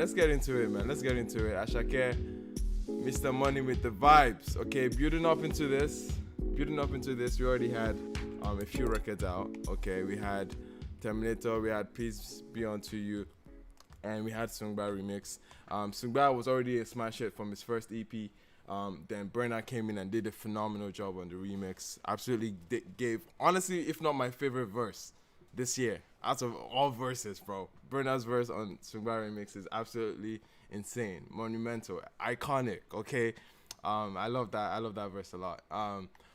let's get into it, man. Let's get into it. Asake, Mr. Money with the vibes. Okay, building up into this, we already had a few records out. Okay, we had Terminator, we had Peace Be Unto You, and we had Sungba remix. Sungba was already a smash hit from his first EP. Then Burna came in and did a phenomenal job on the remix. Absolutely gave, honestly, if not my favorite verse this year, out of all verses, bro. Burna's verse on Sungba remix is absolutely insane, monumental, iconic. Okay, I love that verse a lot.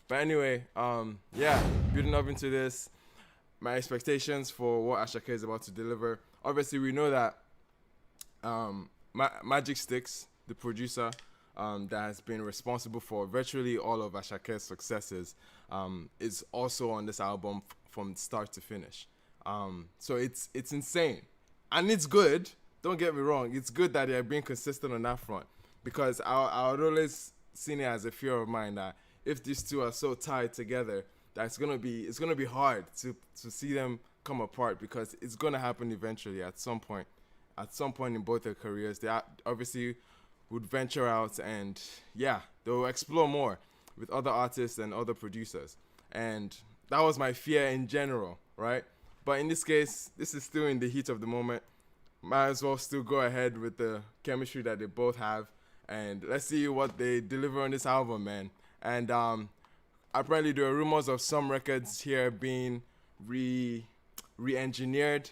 But anyway, yeah, building up into this, my expectations for what Asake is about to deliver. Obviously, we know that Magic Sticks, the producer, that has been responsible for virtually all of Asake's successes, is also on this album from start to finish. So it's insane, and it's good. Don't get me wrong, it's good that they're being consistent on that front, because I would always seen it as a fear of mine that if these two are so tied together, that it's gonna be hard to see them come apart, because it's gonna happen eventually at some point in both their careers. They obviously would venture out and they'll explore more with other artists and other producers, and that was my fear in general, right? But in this case, this is still in the heat of the moment. Might as well still go ahead with the chemistry that they both have, and let's see what they deliver on this album, man. And apparently there are rumors of some records here being re-engineered,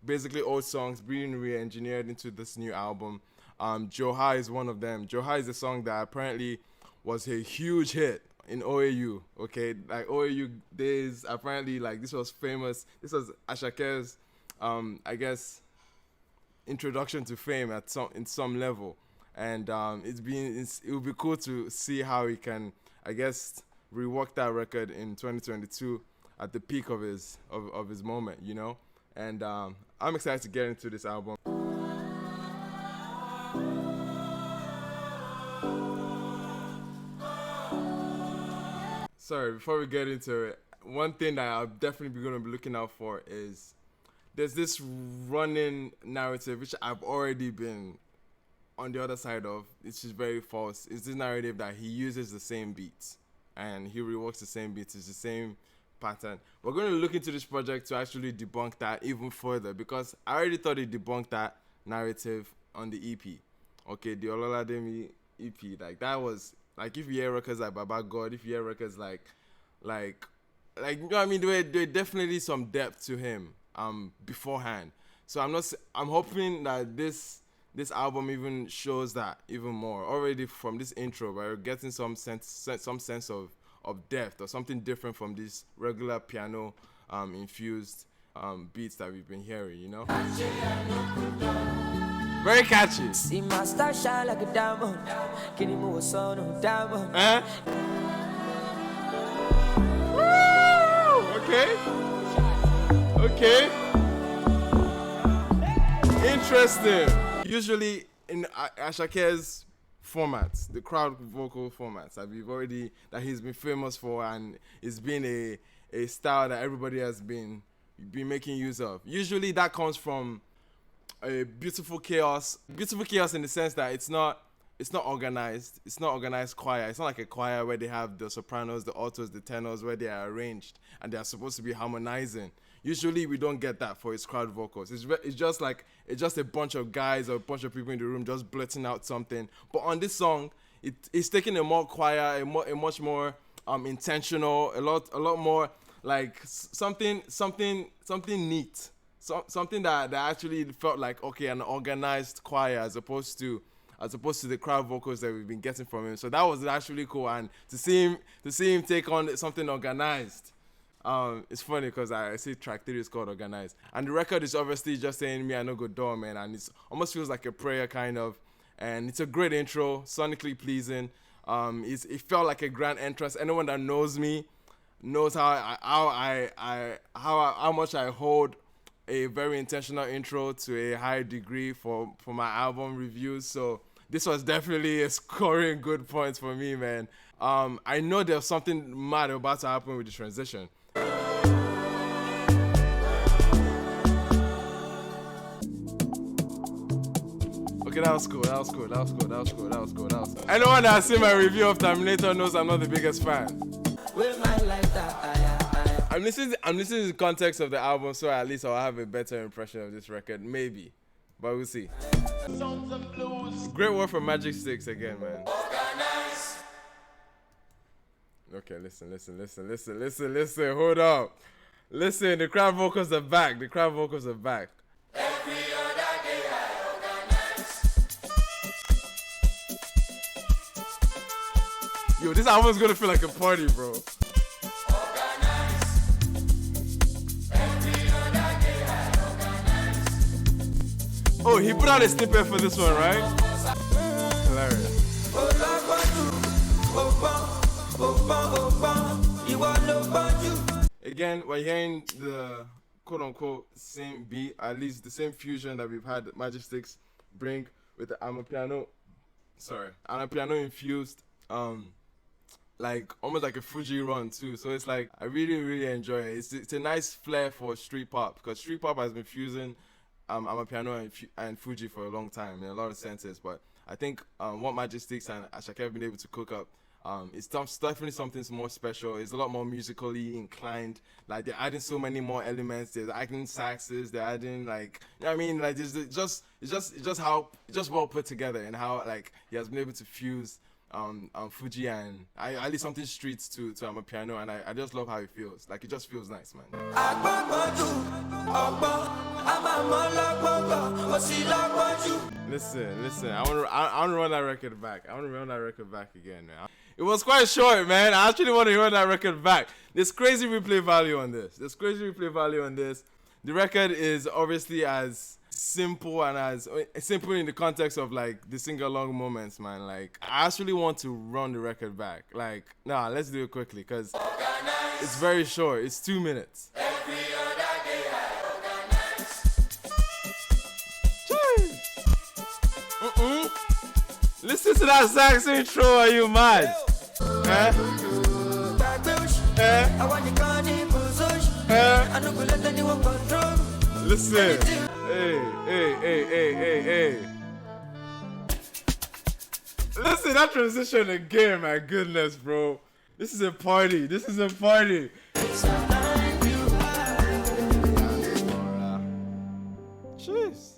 basically old songs being re-engineered into this new album. Joha is one of them. Joha is a song that apparently was a huge hit in OAU. Okay, like OAU days. Apparently, like this was famous. This was Asake's, I guess, introduction to fame in some level. And it would be cool to see how he can, I guess, rework that record in 2022 at the peak of his moment, you know. And I'm excited to get into this album. Sorry, before we get into it, one thing that I'll definitely be going to be looking out for is there's this running narrative, which I've already been on the other side of. It's just very false. It's this narrative that he uses the same beats and he reworks the same beats. It's the same pattern. We're going to look into this project to actually debunk that even further, because I already thought he debunked that narrative on the EP. Okay, the Ololademi EP, like that was, like, if you hear records like Baba God, if you hear records like you know what I mean, there definitely some depth to him beforehand. So I'm hoping that this album even shows that even more. Already from this intro, we're getting some sense of depth or something different from this regular piano infused beats that we've been hearing, you know? Very catchy. See my star shine like a diamond. Can you move a son of diamond? Okay. Interesting. Usually in Asake's formats, the crowd vocal formats that he's been famous for, and it's been a style that everybody has been making use of. Usually that comes from a beautiful chaos in the sense that it's not organized. It's not organized choir. It's not like a choir where they have the sopranos, the altos, the tenors, where they are arranged and they are supposed to be harmonizing. Usually we don't get that for his crowd vocals. It's just a bunch of guys or a bunch of people in the room just blurting out something. But on this song, it's taking a more choir, a much more intentional, a lot more like something neat. Something that actually felt like, okay, an organized choir as opposed to the crowd vocals that we've been getting from him. So that was actually cool, and to see him take on something organized. It's funny because I see track 3 is called Organize, and the record is obviously just saying me I no go door, man, and it almost feels like a prayer kind of, and it's a great intro, sonically pleasing. It felt like a grand entrance. Anyone that knows me knows how much I hold a very intentional intro to a high degree for my album reviews. So this was definitely scoring good points for me, man. I know there's something mad about to happen with the transition. Okay, that was cool. Anyone that has seen my review of Terminator knows I'm not the biggest fan. I'm listening to the context of the album, so at least I'll have a better impression of this record, maybe. But we'll see. Great work from Magic Sticks again, man. Okay, listen. Hold up. Listen, the crowd vocals are back. Every other day I organize. Yo, this album is gonna feel like a party, bro. Oh, he put out a snippet for this one, right? Hilarious. Again, we're hearing the quote-unquote same beat, at least the same fusion that we've had Magic Sticks bring with the amapiano infused, like almost like a Fuji run too. So it's like I really enjoy it. It's a nice flair for street pop, because street pop has been fusing amapiano and Fuji for a long time in a lot of senses. But I think what Magic Sticks and Asake have been able to cook up, it's definitely something more special. It's a lot more musically inclined. Like they're adding so many more elements. They're adding saxes. They're adding like, you know what I mean? Like it's just well put together, and how like he has been able to fuse Fuji and at least something streets to amapiano, and I just love how it feels. Like it just feels nice, man. Listen. I want to run that record back. Again, man. It was quite short, man. I actually want to hear that record back. There's crazy replay value on this. The record is obviously as simple and as simple in the context of like the sing-along moments, man. Like I actually want to run the record back. Like, nah, let's do it quickly because it's very short. It's 2 minutes. Every other day I organize. Listen to that sax intro. Are you mad? Listen. Hey. Listen, that transition again, my goodness, bro. This is a party. Jeez.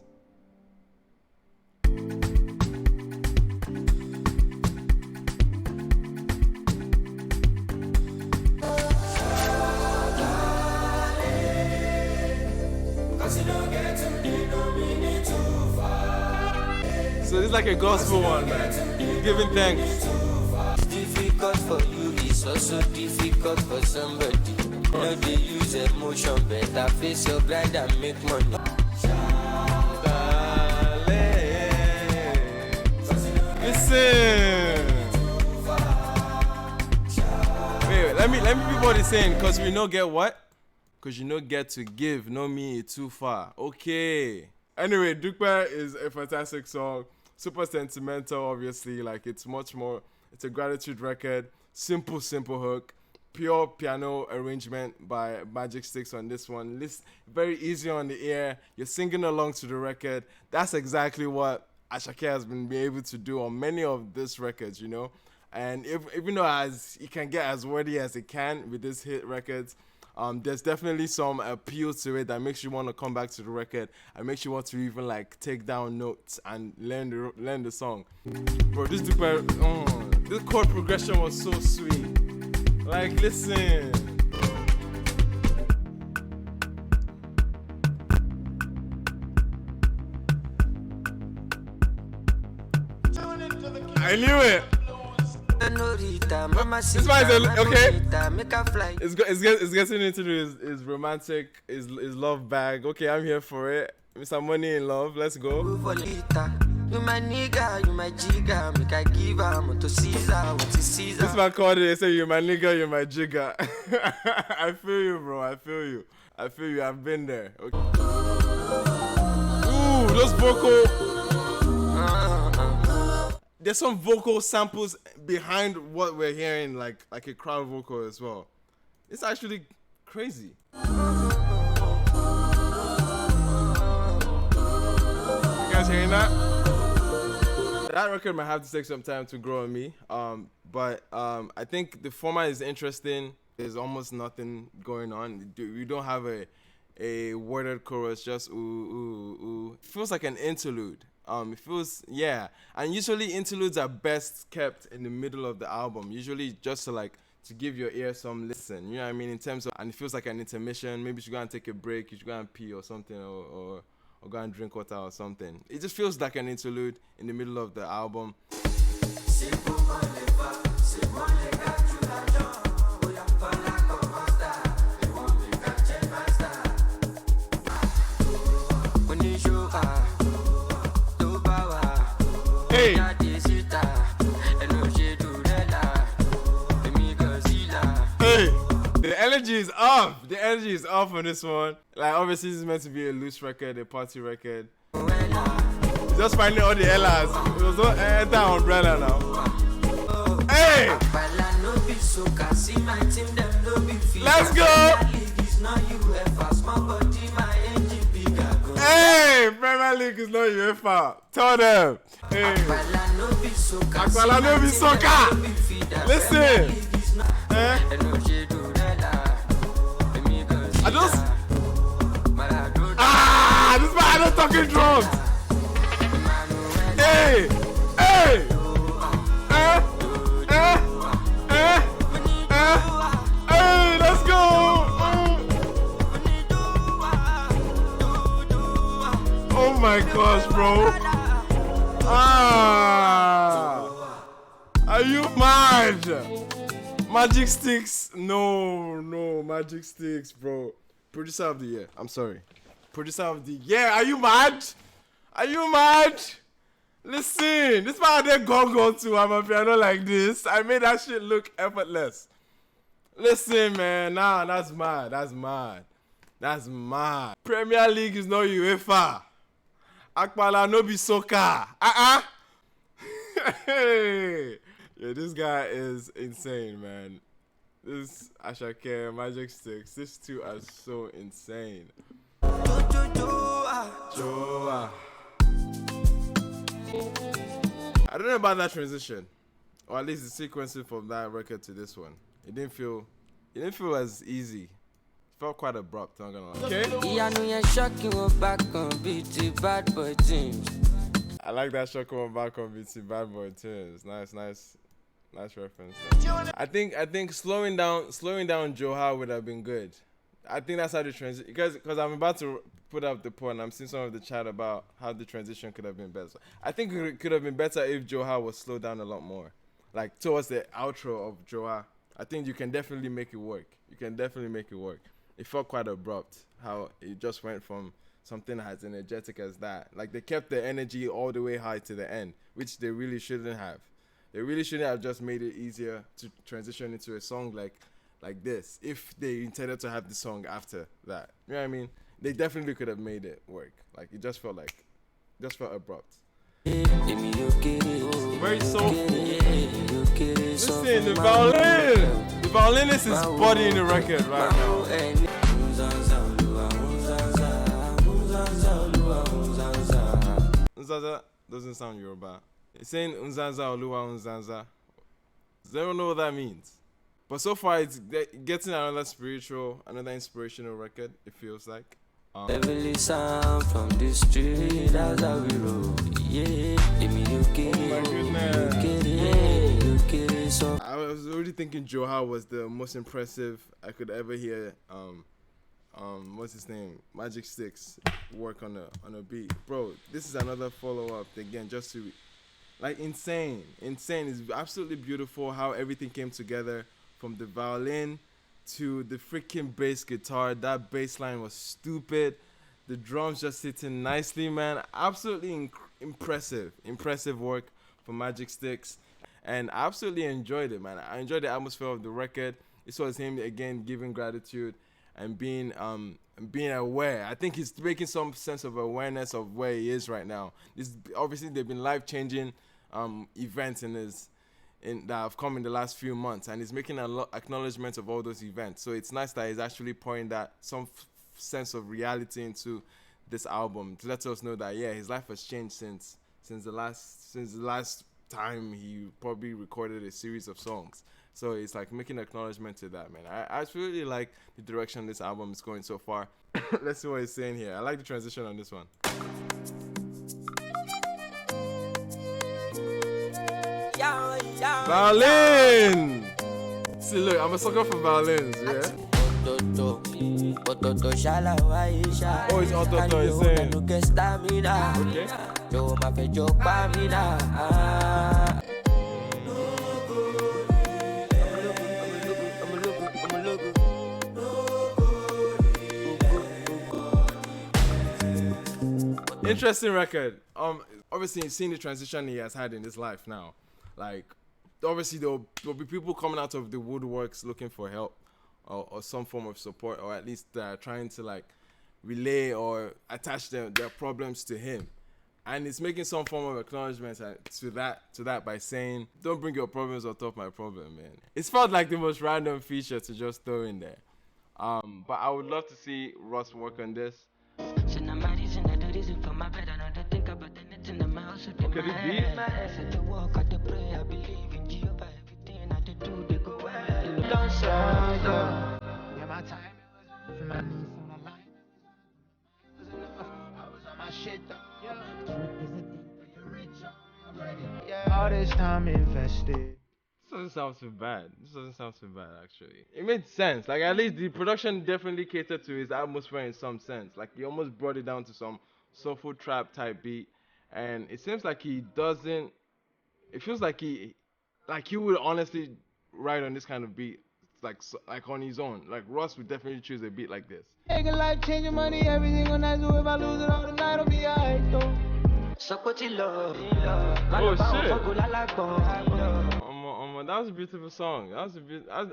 So this is like a gospel one, man. Giving thanks. Difficult for you is also difficult for somebody. No, they use emotion, better face your grind and make money. Listen. Wait, let me be what he's saying, because we know get what? Because you know get to give, no me too far. Okay. Anyway, Dupe is a fantastic song. Super sentimental, obviously. Like it's a gratitude record. Simple hook. Pure piano arrangement by Magic Sticks on this one. Very easy on the ear. You're singing along to the record. That's exactly what Asake has been able to do on many of these records, you know. And even though as it can get as wordy as it can with these hit records, there's definitely some appeal to it that makes you want to come back to the record and makes you want to even like take down notes and learn the song. Bro, this chord progression was so sweet. Like, listen. I knew it. This man is okay. It's getting into his romantic, his love bag. Okay, I'm here for it. Mr. Money in Love. Let's go. You my nigga, you my jigger. Make I give am to Caesar. What is Caesar? This man called it. They say you my nigga, you my jigger. I feel you, bro. I feel you. I've been there. Okay. Ooh, those vocal. There's some vocal samples behind what we're hearing, like a crowd vocal as well. It's actually crazy. You guys hearing that? that record might have to take some time to grow on me. But I think the format is interesting. There's almost nothing going on. We don't have a worded chorus, just ooh, ooh, ooh. It feels like an interlude. It feels, yeah. And usually interludes are best kept in the middle of the album. Usually just to give your ear some listen. You know what I mean? In terms of, and it feels like an intermission. Maybe you should go and take a break. You should go and pee or something, or go and drink water or something. It just feels like an interlude in the middle of the album. Hey! Hey! The energy is off. The energy is off on this one. Like, obviously, this is meant to be a loose record, a party record. Just finding all the Ellas. It was all enter umbrella now. Hey! Let's go! Hey! Premier League is not UEFA. Tell them. Hey! Akwala no be soccer. Listen. I just this man I don't talking drums. Hey, hey, hey, let's go. Oh my gosh, bro. Are you mad? Magic Sticks, no, Magic Sticks, bro. Producer of the year, I'm sorry. Producer of the year, are you mad? Are you mad? Listen, this man did go to I'm a piano like this. I made that shit look effortless. Listen, man, nah, that's mad. That's mad. Premier League is not UEFA. Akpala no be soccer. Hey. Yeah, this guy is insane, man. This Asake, Magic Sticks, these two are so insane. Joha. I don't know about that transition, or at least the sequencing from that record to this one. It didn't feel as easy. It felt quite abrupt. I'm gonna lie. Okay. I like that shot coming back on BT Bad Boy Tunes. Nice reference. I think slowing down Joha would have been good. I think that's how the transition, because I'm about to put up the poll and I'm seeing some of the chat about how the transition could have been better. I think it could have been better if Joha was slowed down a lot more, like towards the outro of Joha. I think you can definitely make it work. It felt quite abrupt how it just went from something as energetic as that. Like, they kept the energy all the way high to the end, which they really shouldn't have. They really shouldn't have just made it easier to transition into a song like this if they intended to have the song after that. You know what I mean? They definitely could have made it work. Like, it just felt abrupt. Very soulful. Listen, the violinist is bodying the record right now. Nzaza doesn't sound Yoruba. It's saying Nzaza Oluwa Nzaza. They don't know what that means. But so far, it's getting another inspirational record, it feels like. Heavenly sound from the street, that's how we roll. Yeah, oh my goodness. I was already thinking Joha was the most impressive I could ever hear. What's his name? Magic Sticks work on a beat, bro. This is another follow-up again, just to like insane. It's absolutely beautiful how everything came together, from the violin to the freaking bass guitar. That bass line was stupid. The drums just hitting nicely, man. Absolutely impressive work from Magic Sticks, and I absolutely enjoyed it, man. I enjoyed the atmosphere of the record. This was him again giving gratitude and being aware. I think he's making some sense of awareness of where he is right now. Obviously they've been life-changing events that have come in the last few months, and he's making a lot acknowledgement of all those events. So it's nice that he's actually pouring that some sense of reality into this album to let us know that, yeah, his life has changed since the last time he probably recorded a series of songs. So it's like making acknowledgement to that, man. I really like the direction this album is going so far. Let's see what he's saying here. I like the transition on this one. Violin! See, look, I'm a sucker for violins, yeah? Ototo shala waisha. Oh, it's Ototo, he's saying. Okay. Yo ma fe jo pa mi na. Interesting record. Obviously, seeing the transition he has had in his life now, like, obviously there'll be people coming out of the woodworks looking for help or some form of support, or at least trying to like relay or attach their problems to him, and it's making some form of acknowledgement to that by saying, "Don't bring your problems on top of my problem, man." It's felt like the most random feature to just throw in there. But I would love to see Russ work on this. Okay, the beat. All this time invested. This doesn't sound too bad. Actually. It made sense. Like, at least the production definitely catered to his atmosphere in some sense. Like, he almost brought it down to some soulful trap type beat. And it seems like he doesn't... It feels like he would honestly write on this kind of beat, like on his own. Like, Russ would definitely choose a beat like this. Making life changing money, everything when I do. If I lose it all tonight, I'll be alright though. Oh shit! That was a beautiful song.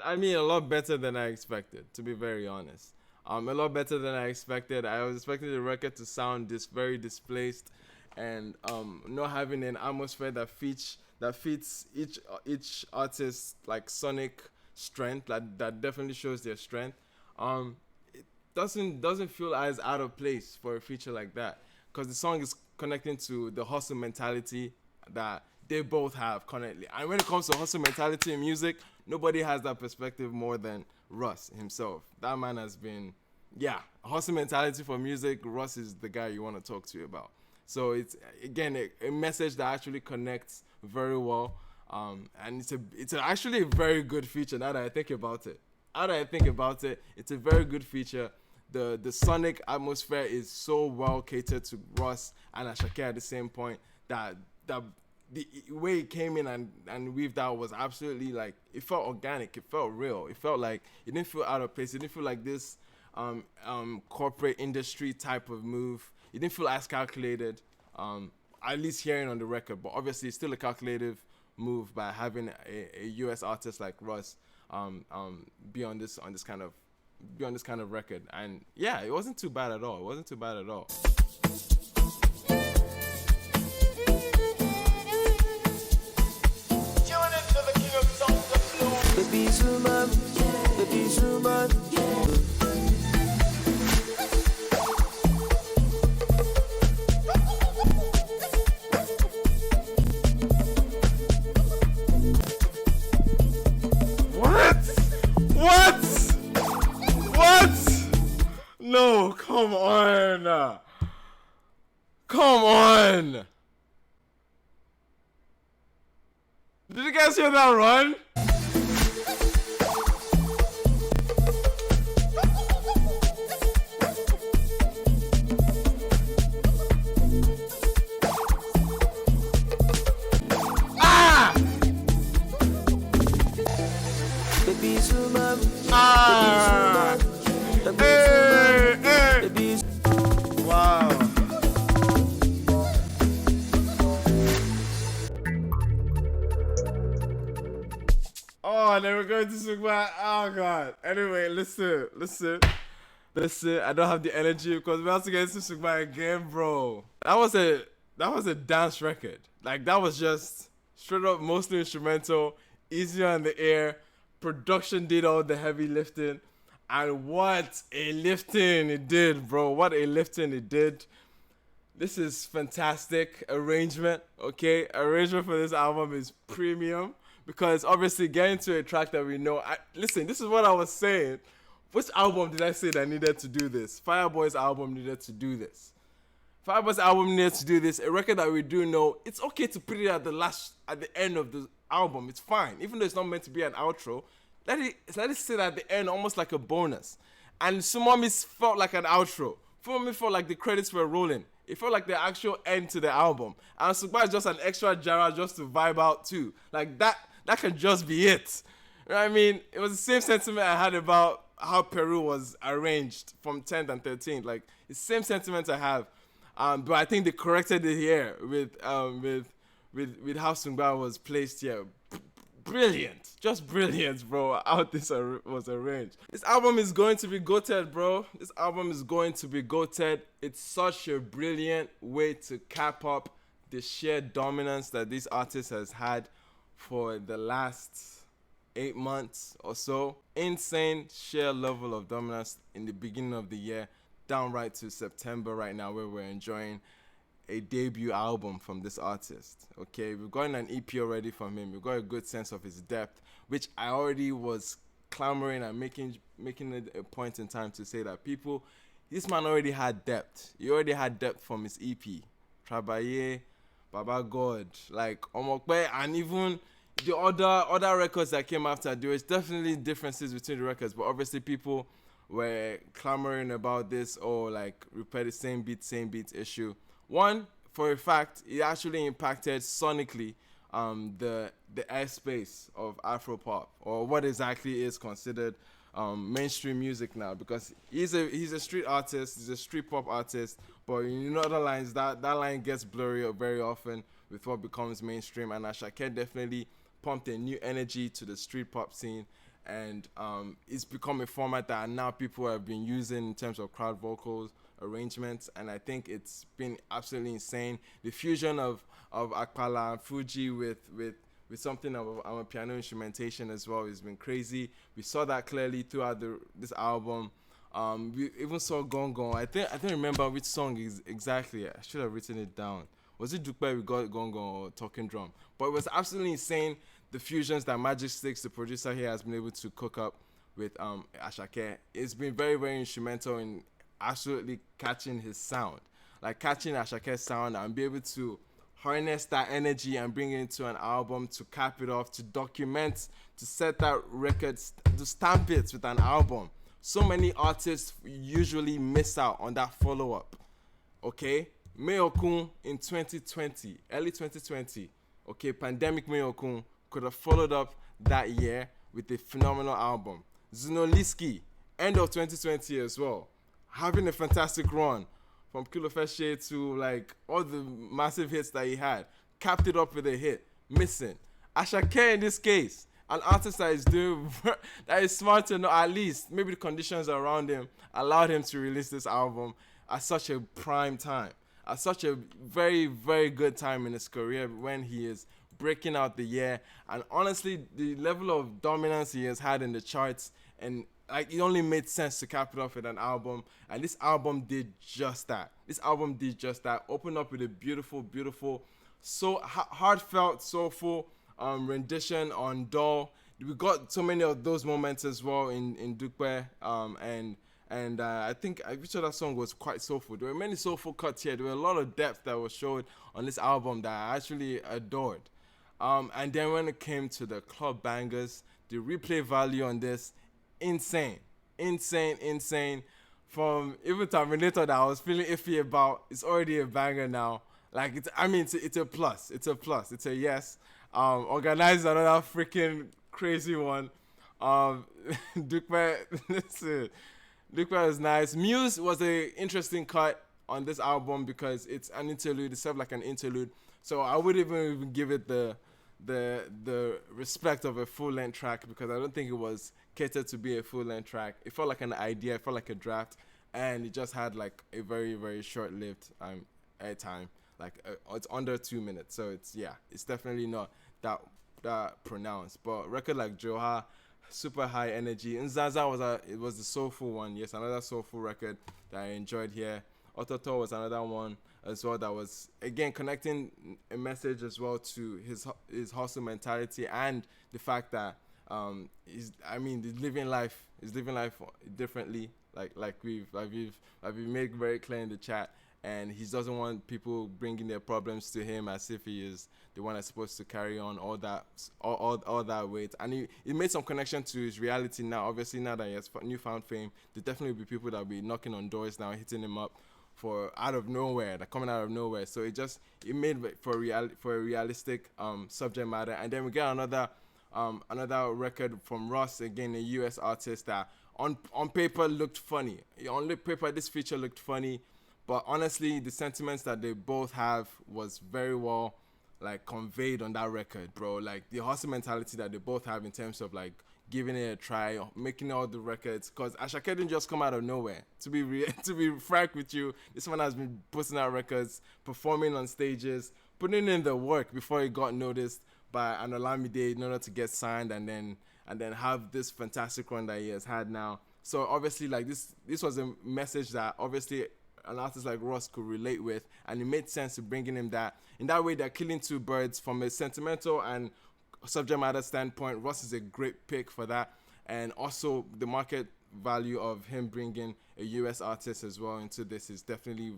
I mean, a lot better than I expected, to be very honest. A lot better than I expected. I was expecting the record to sound very displaced, and not having an atmosphere that fits each artist's like sonic strength. That definitely shows their strength. It doesn't feel as out of place for a feature like that, because the song is connecting to the hustle mentality that they both have currently. And when it comes to hustle mentality in music, nobody has that perspective more than Russ himself. That man has been, hustle mentality for music. Russ is the guy you want to talk to about. So it's, again, a message that actually connects very well. And it's actually a very good feature now that I think about it. It's a very good feature. The sonic atmosphere is so well catered to Russ and Asake at the same point that the way it came in and weaved out was absolutely, like, it felt organic, it felt real, it felt like it didn't feel out of place, it didn't feel like this corporate industry type of move. It didn't feel as calculated, at least hearing on the record, but obviously it's still a calculative move by having a US artist like Russ be on this kind of record. And yeah, it wasn't too bad at all. Baby Sunmomi. What? No, come on. Did you guys hear that run? Wow. Oh, and then we're going to Sungba. Oh god. Anyway, listen. I don't have the energy because we're about to get into Sungba again, bro. That was a dance record. Like, that was just straight up mostly instrumental, easier on the air. Production did all the heavy lifting. And what a lifting it did, bro. What a lifting it did. This is fantastic arrangement, okay? Arrangement for this album is premium because obviously getting to a track that we know. Listen, this is what I was saying. Which album did I say that needed to do this? Fireboy's album needed to do this. Fireboy's album needed to do this. A record that we do know, it's okay to put it at the end of the album. It's fine, even though it's not meant to be an outro. Let it sit at the end, almost like a bonus. And Sunmomi felt like an outro. Sunmomi felt like the credits were rolling. It felt like the actual end to the album. And Sungba is just an extra jara just to vibe out too. Like that can just be it. You know what I mean? It was the same sentiment I had about how Peru was arranged from 10th and 13th. Like, it's the same sentiment I have. But I think they corrected it here with how Sungba was placed here. Brilliant. Just brilliant, bro, how this was arranged. This album is going to be goated, bro. This album is going to be goated. It's such a brilliant way to cap up the sheer dominance that this artist has had for the last 8 months or so. Insane sheer level of dominance in the beginning of the year, down right to September right now, where we're enjoying a debut album from this artist. Okay, we've gotten an EP already from him. We've got a good sense of his depth, which I already was clamoring and making it a point in time to say that this man already had depth. He already had depth from his EP, Trabaye, Baba God, like Omokbe, and even the other records that came after. There was definitely differences between the records, but obviously people were clamoring about this or like repeat the same beat issue. One, for a fact, it actually impacted sonically the airspace of Afropop, or what exactly is considered mainstream music now, because he's a street artist, he's a street pop artist, but in other lines, that line gets blurry very often with what becomes mainstream, and Asake definitely pumped a new energy to the street pop scene, and it's become a format that now people have been using in terms of crowd vocals, arrangements, and I think it's been absolutely insane. The fusion of Akpala and Fuji with something of a piano instrumentation as well has been crazy. We saw that clearly throughout this album. We even saw Gong Gong. I don't remember which song is exactly. I should have written it down. Was it Dupe we got Gong Gong or Talking Drum? But it was absolutely insane, the fusions that Magic Sticks, the producer here, has been able to cook up with Asake. It's been very, very instrumental in absolutely catching his sound, like catching Ashake's sound, and be able to harness that energy and bring it into an album to cap it off, to document, to set that record, to stamp it with an album. So many artists usually miss out on that follow-up. Okay, Mayokun in 2020, early 2020, okay, pandemic Mayokun could have followed up that year with a phenomenal album. Zunoliski, end of 2020 as well, having a fantastic run from Kilo Feshe to like all the massive hits that he had, capped it up with a hit. Missing Asake in this case, an artist that is doing that is smart to know at least maybe the conditions around him allowed him to release this album at such a prime time, at such a very, very good time in his career when he is breaking out the year. And honestly, the level of dominance he has had in the charts, and like, it only made sense to cap it off with an album, and this album did just that. Opened up with a beautiful, beautiful, so heartfelt, soulful rendition on Doll. We got so many of those moments as well in Dupe, and I think which other song was quite soulful. There were many soulful cuts here. There were a lot of depth that was showed on this album that I actually adored. And then when it came to the club bangers, the replay value on this, insane. From even Terminator that I was feeling iffy about, it's already a banger now. Like, it's a plus. It's a yes. Organize another freaking crazy one. Dupe, listen, Dupe was nice. Muse was an interesting cut on this album because it's an interlude. It's sort of like an interlude. So I wouldn't even give it the respect of a full-length track, because I don't think it was catered to be a full-length track. It felt like an idea, it felt like a draft, and it just had like a very, very short-lived airtime. Like it's under 2 minutes, so it's definitely not that pronounced. But record like Joha, super high energy. Nzaza it was the soulful one. Yes, another soulful record that I enjoyed here. Ototo was another one as well that was again connecting a message as well to his hustle mentality and the fact that he's living life differently, like we've made very clear in the chat. And he doesn't want people bringing their problems to him as if he is the one that's supposed to carry on all that weight. And he made some connection to his reality now. Obviously, now that he has newfound fame, there definitely will be people that will be knocking on doors now, hitting him up for out of nowhere, that coming out of nowhere. So it made for a realistic subject matter. And then we get another record from Russ, again a US artist that on paper looked funny. On paper, this feature looked funny. But honestly, the sentiments that they both have was very well like conveyed on that record, bro. Like the hustle mentality that they both have in terms of like giving it a try, making all the records. Cause Asake didn't just come out of nowhere. To be frank with you, this one has been putting out records, performing on stages, putting in the work before he got noticed by an Olamide in order to get signed and then have this fantastic run that he has had now. So obviously, like this was a message that obviously an artist like Russ could relate with, and it made sense to bringing him that. In that way, they're killing two birds from a sentimental and subject matter standpoint. Russ is a great pick for that, and also the market value of him bringing a US artist as well into this is definitely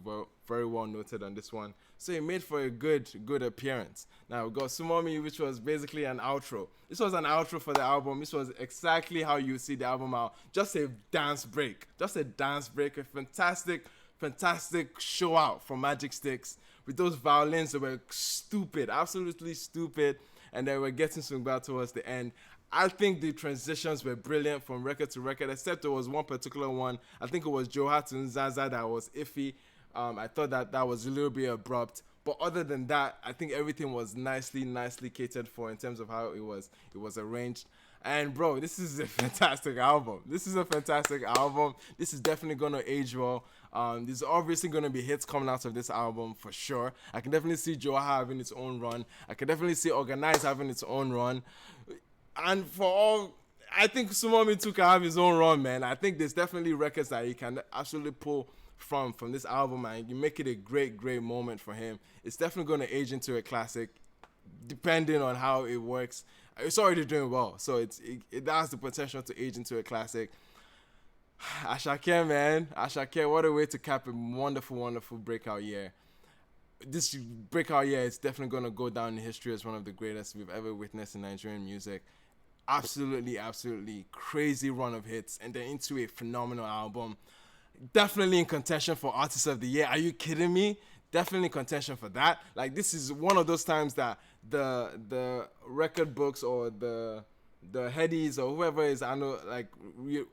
very well noted on this one. So it made for a good appearance. Now we got Sunmomi, which was basically an outro. This was an outro for the album. This was exactly how you see the album out. Just a dance break, a fantastic show out from Magic Sticks with those violins that were stupid, absolutely stupid, and then we're getting Sungba towards the end. I think the transitions were brilliant from record to record, except there was one particular one. I think it was Joha to Nzaza that was iffy. I thought that was a little bit abrupt, but other than that, I think everything was nicely catered for in terms of how it was arranged. And bro, this is a fantastic album. This is definitely gonna age well. There's obviously gonna be hits coming out of this album for sure. I can definitely see Joha having its own run. I can definitely see Organise having its own run. And I think Sunmomi too can have his own run, man. I think there's definitely records that he can absolutely pull from this album, and you make it a great moment for him. It's definitely going to age into a classic, depending on how it works. It's already doing well, so it has the potential to age into a classic. Asake, man. Asake, what a way to cap a wonderful breakout year. This breakout year is definitely going to go down in history as one of the greatest we've ever witnessed in Nigerian music. Absolutely crazy run of hits, and then into a phenomenal album. Definitely in contention for Artist of the Year. Are you kidding me? Definitely in contention for that. Like, this is one of those times that the record books or the headies or whoever is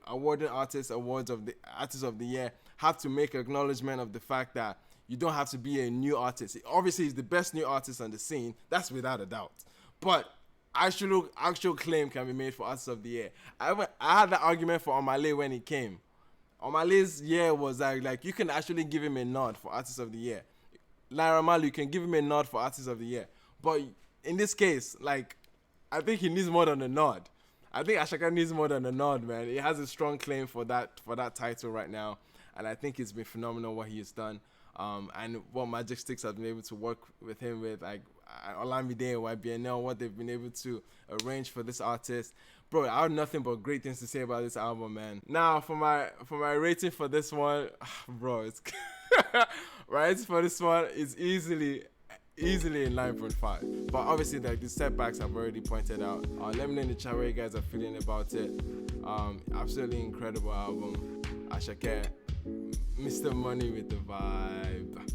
awarding awards of the Artist of the Year have to make acknowledgement of the fact that you don't have to be a new artist. Obviously, he's the best new artist on the scene. That's without a doubt. But actual claim can be made for Artist of the Year. I had that argument for Omale when he came. Omale's year was like you can actually give him a nod for Artist of the Year. Naira Marley, you can give him a nod for Artist of the Year. But in this case, like, I think he needs more than a nod. I think Asake needs more than a nod, man. He has a strong claim for that title right now, and I think it's been phenomenal what he has done. And what Magic Sticks has been able to work with him with, like Olamide and YBNL, what they've been able to arrange for this artist. Bro, I have nothing but great things to say about this album, man. Now, for my rating for this one, bro, it's right for this one is easily a 9.5. But obviously, like, the setbacks I've already pointed out. Let me know in the chat where you guys are feeling about it. Absolutely incredible album. Asake, Mr. Money with the vibe.